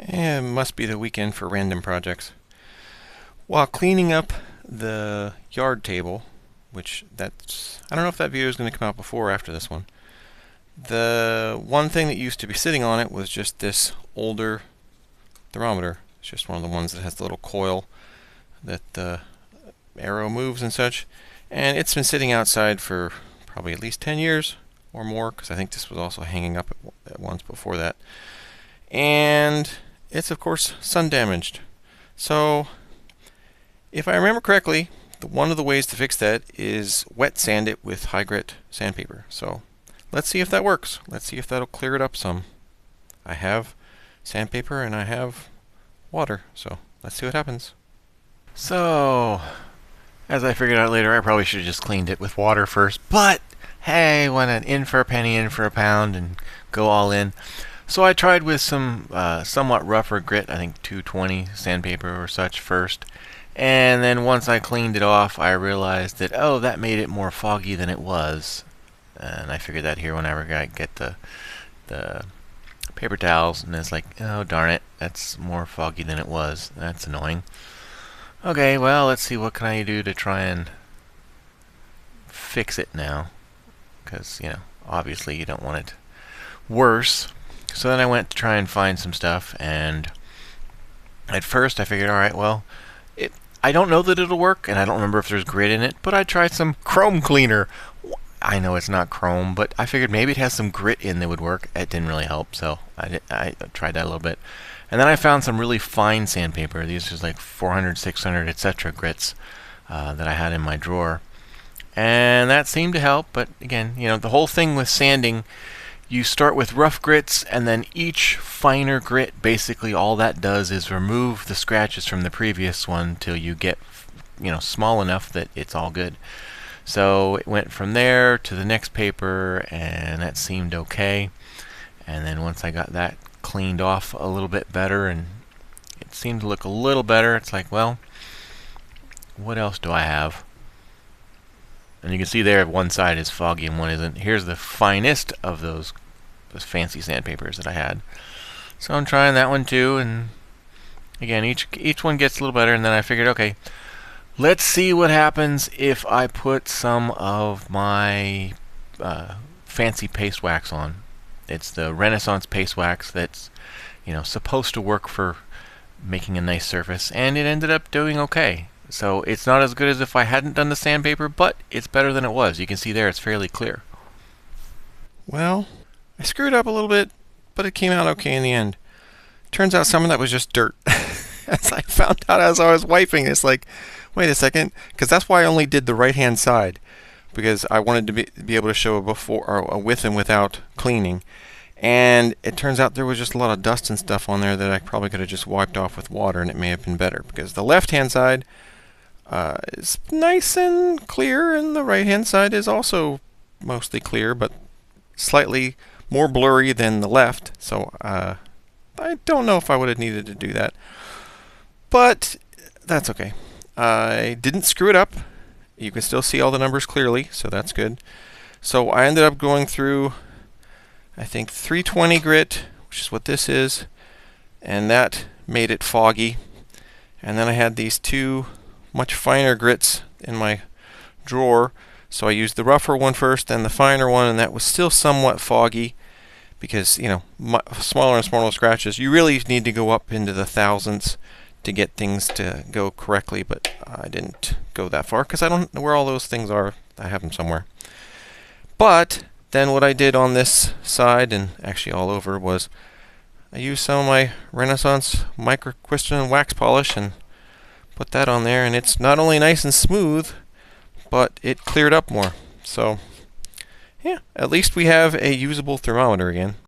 It must be the weekend for random projects. While cleaning up the yard table, I don't know if that video is going to come out before or after this one. The one thing that used to be sitting on it was just this older thermometer. It's just one of the ones that has the little coil that the arrow moves and such. And it's been sitting outside for probably at least 10 years or more, because I think this was also hanging up at once before that. And it's of course sun damaged. So if I remember correctly, one of the ways to fix that is wet sand it with high grit sandpaper. So let's see if that works. Let's see if that'll clear it up some. I have sandpaper and I have water, so let's see what happens. So, as I figured out later, I probably should have just cleaned it with water first, but hey, why not in for a penny, in for a pound, and go all in. So I tried with some somewhat rougher grit, I think 220 sandpaper or such first, and then once I cleaned it off, I realized that, oh, that made it more foggy than it was. And I figured that here whenever I get the paper towels, and it's like, oh darn it, that's more foggy than it was. That's annoying. Okay, well, let's see, what can I do to try and fix it now? Because, obviously you don't want it worse. So then I went to try and find some stuff, and at first I figured, alright, well, I don't know that it'll work, and I don't remember if there's grit in it, but I tried some chrome cleaner. I know it's not chrome, but I figured maybe it has some grit in that would work. It didn't really help, so I tried that a little bit. And then I found some really fine sandpaper. These are like 400, 600, etc. grits that I had in my drawer. And that seemed to help, but again, the whole thing with sanding, you start with rough grits, and then each finer grit, basically all that does is remove the scratches from the previous one till you get, small enough that it's all good. So it went from there to the next paper, and that seemed okay. And then once I got that cleaned off a little bit better, and it seemed to look a little better, it's like, well, what else do I have? And you can see there one side is foggy and one isn't. Here's the finest of those fancy sandpapers that I had. So I'm trying that one too, and again, each one gets a little better, and then I figured, okay, let's see what happens if I put some of my fancy paste wax on. It's the Renaissance paste wax that's, supposed to work for making a nice surface, and it ended up doing okay. So it's not as good as if I hadn't done the sandpaper, but it's better than it was. You can see there it's fairly clear. Well, I screwed up a little bit, but it came out okay in the end. Turns out some of that was just dirt. As I found out as I was wiping, it's like, wait a second, because that's why I only did the right-hand side, because I wanted to be able to show a before or a with and without cleaning. And it turns out there was just a lot of dust and stuff on there that I probably could have just wiped off with water, and it may have been better, because the left-hand side is nice and clear, and the right-hand side is also mostly clear, but slightly more blurry than the left. So I don't know if I would have needed to do that, but that's okay. I didn't screw it up. You can still see all the numbers clearly, so that's good. So I ended up going through, I think, 320 grit, which is what this is, and that made it foggy. And then I had these two much finer grits in my drawer, so I used the rougher one first, then the finer one, and that was still somewhat foggy because, smaller and smaller scratches. You really need to go up into the thousands to get things to go correctly, but I didn't go that far because I don't know where all those things are. I have them somewhere. But then what I did on this side, and actually all over, was I used some of my Renaissance microcrystalline wax polish and put that on there, and it's not only nice and smooth, but it cleared up more. So yeah, at least we have a usable thermometer again.